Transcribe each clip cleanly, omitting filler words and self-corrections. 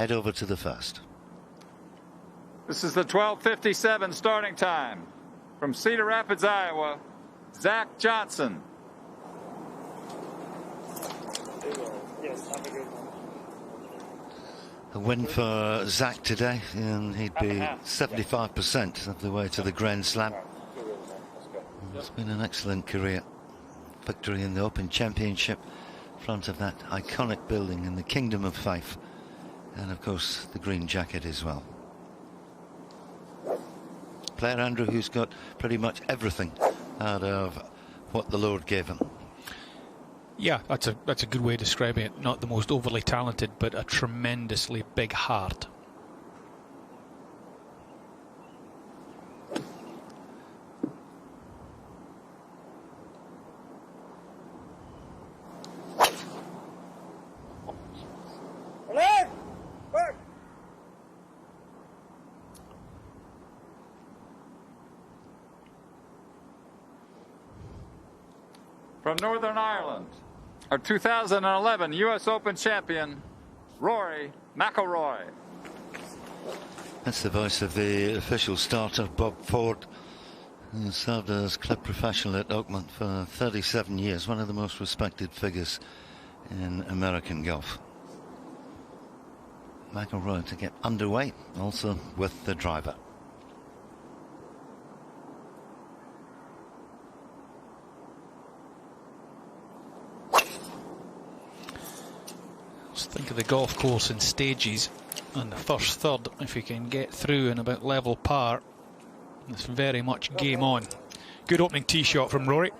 Head over to the first. This is the 12:57 starting time. From Cedar Rapids, Iowa, Zach Johnson. Yes, have a good one. A win for Zach today, and he'd be 75% of the way to the Grand Slam. It's been an excellent career. Victory in the Open Championship, in front of that iconic building in the Kingdom of Fife, and of course the green jacket as well. Player Andrew who's got pretty much everything out of what the Lord gave him. Yeah, that's a good way of describing it. Not the most overly talented, but a tremendously big heart. From Northern Ireland, our 2011 U.S. Open champion, Rory McIlroy. That's the voice of the official starter, Bob Ford, who served as club professional at Oakmont for 37 years, one of the most respected figures in American golf. McIlroy to get underway, also with the driver. Think of the golf course in stages, and the first third, if you can get through in about level par, it's very much game on. Good opening tee shot from Rory.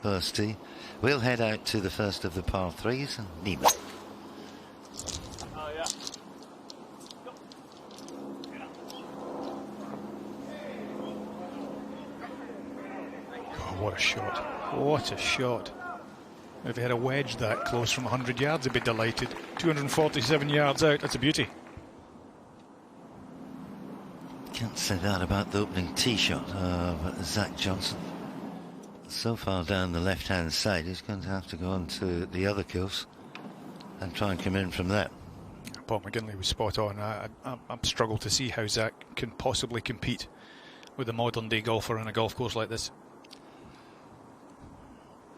First tee. We'll head out to the first of the par threes, and Neiman. Oh, what a shot. What a shot. If he had a wedge that close from 100 yards, I'd be delighted. 247 yards out, that's a beauty. Can't say that about the opening tee shot of Zach Johnson. So far down the left-hand side, he's going to have to go on to the other course and try and come in from there. Paul McGinley was spot on. I'm struggle to see how Zach can possibly compete with a modern-day golfer on a golf course like this.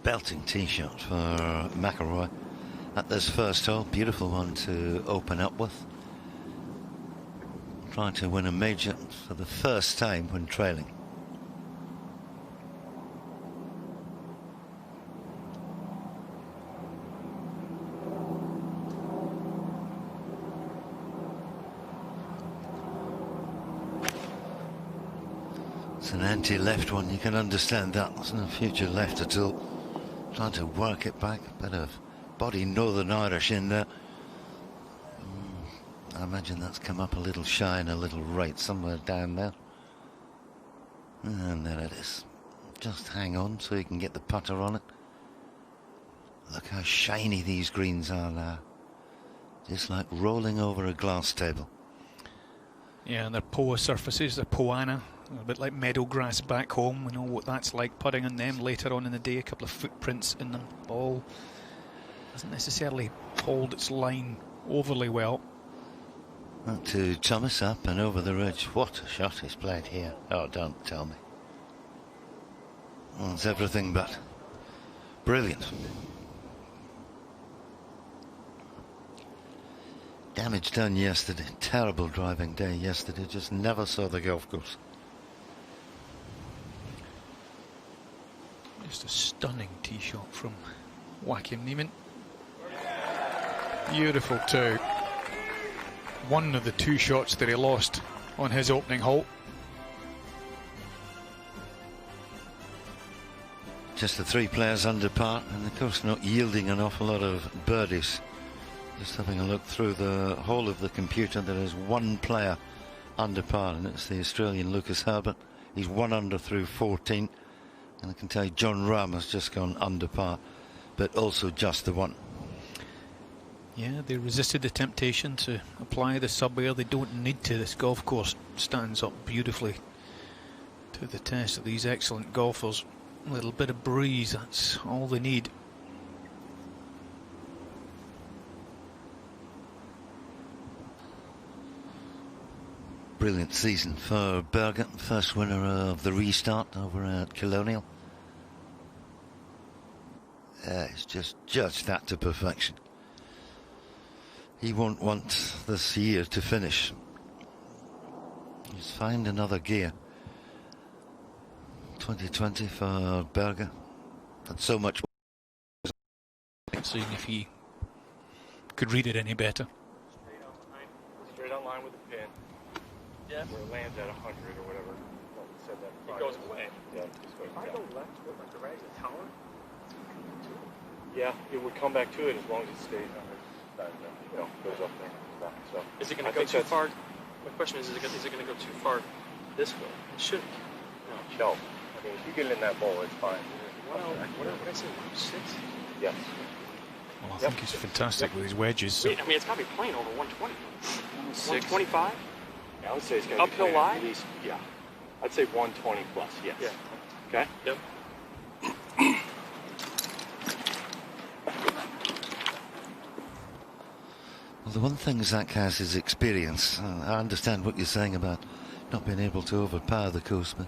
Belting tee shot for McIlroy at this first hole. Beautiful one to open up with. Trying to win a major for the first time when trailing. It's an anti-left one. You can understand that. There's no future left at all. Trying to work it back, a bit of body Northern Irish in there. I imagine that's come up a little shy and a little right somewhere down there. And there it is. Just hang on so you can get the putter on it. Look how shiny these greens are now. Just like rolling over a glass table. Yeah, and they're POA surfaces, they're Poana. A bit like meadow grass back home. We know what that's like, putting on them later on in the day. A couple of footprints in them. Ball doesn't necessarily hold its line overly well. Back to Thomas, up and over the ridge. What a shot he's played here. Oh, don't tell me. Well, it's everything but brilliant. Damage done yesterday. Terrible driving day yesterday. Just never saw the golf course. Just a stunning tee shot from Joachim Neiman. Beautiful too. One of the two shots that he lost on his opening hole. Just the three players under par, and of course not yielding an awful lot of birdies. Just having a look through the whole of the computer, there is one player under par, and it's the Australian Lucas Herbert. He's 1 under through 14. And I can tell you John Rahm has just gone under par, but also just the one. Yeah, they resisted the temptation to apply the sub-air. They don't need to. This golf course stands up beautifully to the test of these excellent golfers. A little bit of breeze, that's all they need. brilliant season for Berger, first winner of the restart over at Colonial. It's just judged that to perfection. He won't want this year to finish. He's found another gear. 2020 for Berger. Had so much. Seeing if he could read it any better. Straight on line with the pin. Yeah. Where it lands at 100 or whatever. Well, we said that it goes away. Yeah. If I go left with like the right of the tower. Yeah, it would come back to it as long as it stays on it. You know, goes up there. So is it going to go too far? My question is it going to go too far this way? It shouldn't. No. I mean, if you get in that bowl, it's fine. What did I say? 6? Yes. Well, I think he's fantastic with his wedges. So. I mean, it's got to be playing over 120. 125? Yeah, I would say it's going to be uphill lie? At least, yeah. I'd say 120 plus, yes. Yeah. Okay? Yep. Well, the one thing Zach has is experience. I understand what you're saying about not being able to overpower the course, but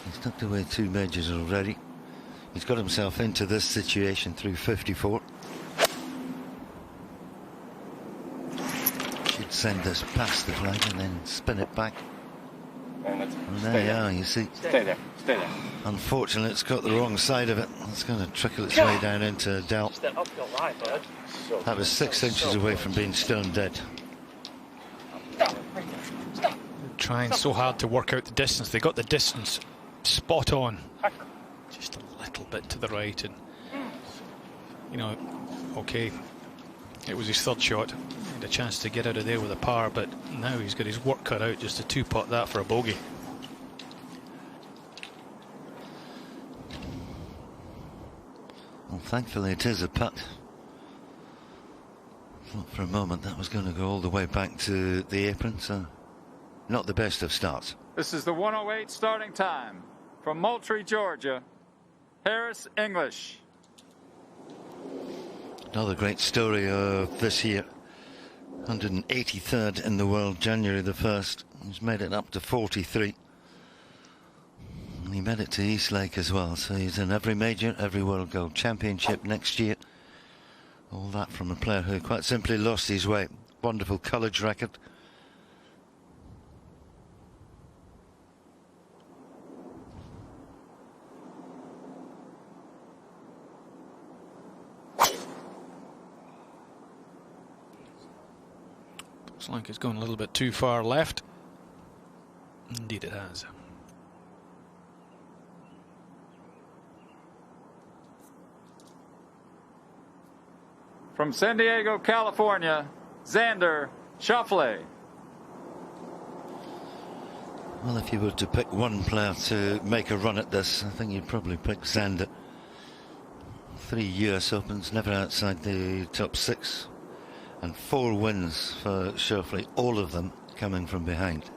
he's tucked away 2 majors already. He's got himself into this situation through 54. Should send this past the flag and then spin it back. And there you are, you see. Stay there. Unfortunately, it's got the wrong side of it. It's going to trickle its way down into Dell. Just that uphill line, bud. That was 6 inches away from being stone dead. Trying so hard to work out the distance. They got the distance spot on. Just a little bit to the right, and you know, okay, it was his third shot. He had a chance to get out of there with a par, but now he's got his work cut out just to 2-putt that for a bogey. Well, thankfully it is a putt. Thought for a moment that was going to go all the way back to the apron, so not the best of starts. This is the 1:08 starting time from Moultrie, Georgia. Harris English. Another great story of this year. 183rd in the world, January the 1st. He's made it up to 43. And he made it to Eastlake as well, so he's in every major, every World Gold Championship next year. All that from a player who quite simply lost his way. Wonderful college record. Looks like it's going a little bit too far left. Indeed it has. From San Diego, California, Xander Schauffele. Well, if you were to pick one player to make a run at this, I think you'd probably pick Xander. 3 US Opens, never outside the top 6. And 4 wins for Schauffele, all of them coming from behind.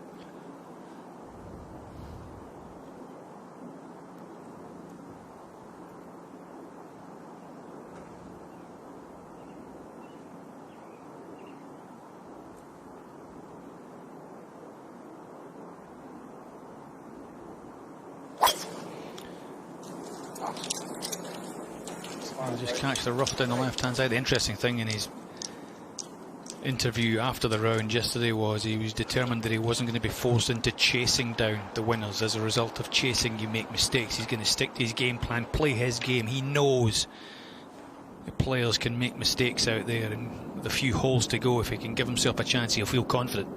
I'll just catch the rough down the left-hand side. The interesting thing in his interview after the round yesterday was he was determined that he wasn't going to be forced into chasing down the winners. As a result of chasing, you make mistakes. He's going to stick to his game plan, play his game. He knows the players can make mistakes out there, and with a few holes to go, if he can give himself a chance, he'll feel confident.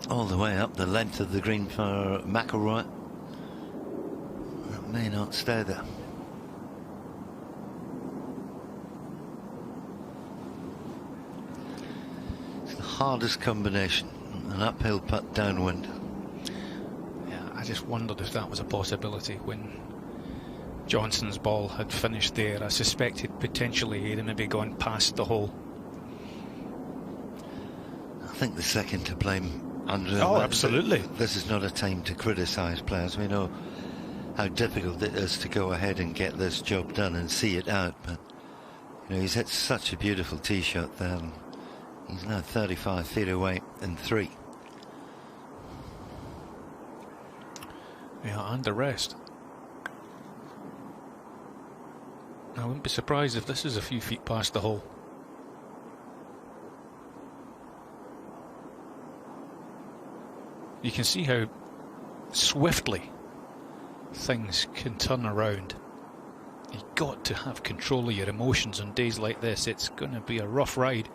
All the way up the length of the green for McIlroy. That may not stay there. It's the hardest combination, an uphill putt downwind. Yeah, I just wondered if that was a possibility when Johnson's ball had finished there. I suspected potentially he'd maybe gone past the hole. I think the second to blame. Andrew, oh, absolutely. This is not a time to criticise players. We know how difficult it is to go ahead and get this job done and see it out, but you know, he's hit such a beautiful tee shot there. He's now 35 feet away. in 3. Yeah, and the rest. I wouldn't be surprised if this is a few feet past the hole. You can see how swiftly things can turn around. You've got to have control of your emotions on days like this. It's going to be a rough ride.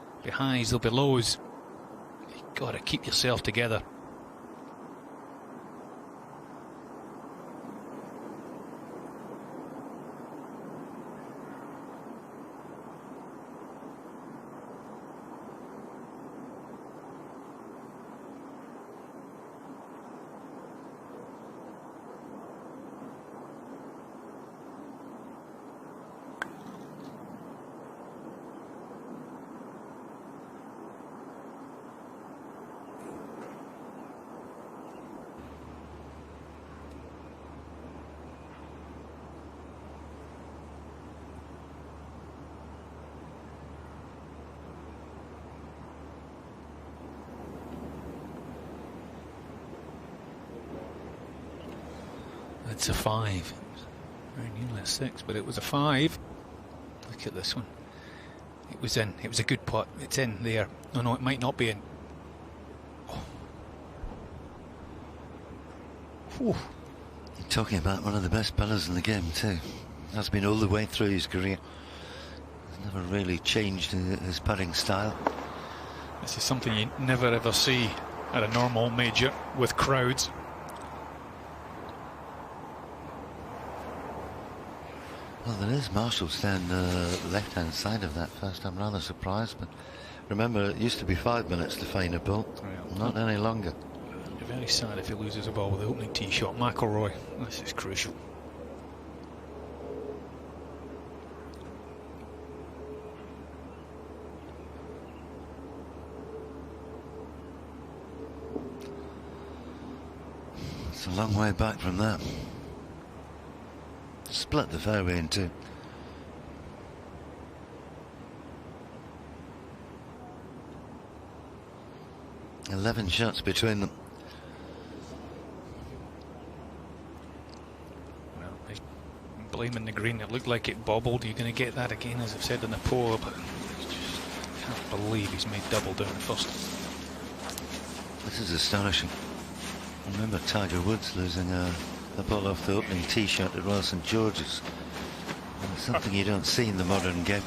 There'll be highs, there'll be lows. You've got to keep yourself together. It's a 5. Very nearly a 6, but it was a 5. Look at this one. It was in. It was a good putt. It's in there. No, it might not be in. Oh. You're talking about one of the best putters in the game too. Has been all the way through his career. Has never really changed his putting style. This is something you never ever see at a normal major with crowds. Well, there is Marshall's down the left-hand side of that first. I'm rather surprised, but remember, it used to be 5 minutes to find a ball, not any longer. It'd be very sad if he loses a ball with the opening tee shot. McIlroy, this is crucial. It's a long way back from that. Split the fairway in 2. Eleven shots between them. Well, blaming the green, it looked like it bobbled. You're going to get that again, as I've said in the poll, but I just can't believe he's made double down the first. This is astonishing. Remember Tiger Woods losing a ball off the opening tee shot at Royal St George's. It's something you don't see in the modern game.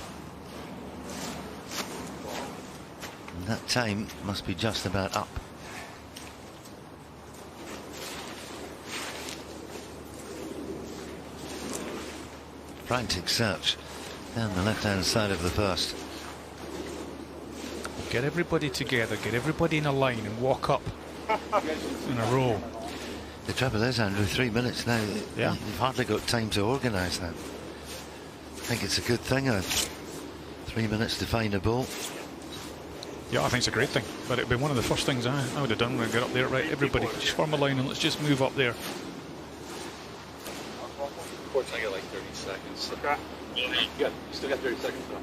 And that time must be just about up. Frantic search down the left-hand side of the first. Get everybody together, get everybody in a line and walk up in a row. The trouble is, Andrew, 3 minutes now. Yeah. You've hardly got time to organise that. I think it's a good thing. 3 minutes to find a ball. Yeah, I think it's a great thing. But it'd be one of the first things I would have done when I got up there. Right, everybody, just form a line and let's just move up there. Unfortunately, I got like 30 seconds. Okay. You still got 30 seconds though.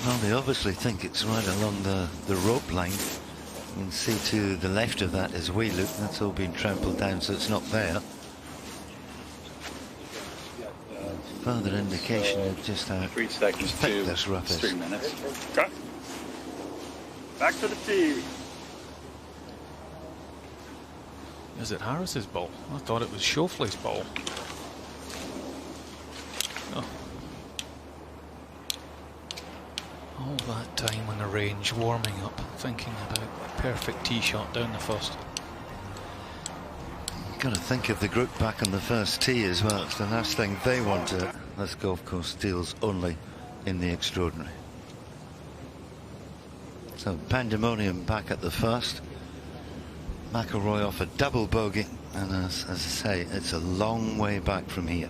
Well, they obviously think it's right along the rope line. You can see to the left of that is we look. That's all been trampled down, so it's not there. Further indication of just how 3 seconds thick this rough is. 3 minutes. Okay. Back to the tee. Is it Harris's ball? I thought it was Schauffele's ball. Oh. All that time on the range, warming up, thinking about a perfect tee shot down the first. You've got to think of the group back on the first tee as well. It's the last thing they want to. This golf course deals only in the extraordinary. So pandemonium back at the first. McIlroy off a double bogey, and as I say, it's a long way back from here.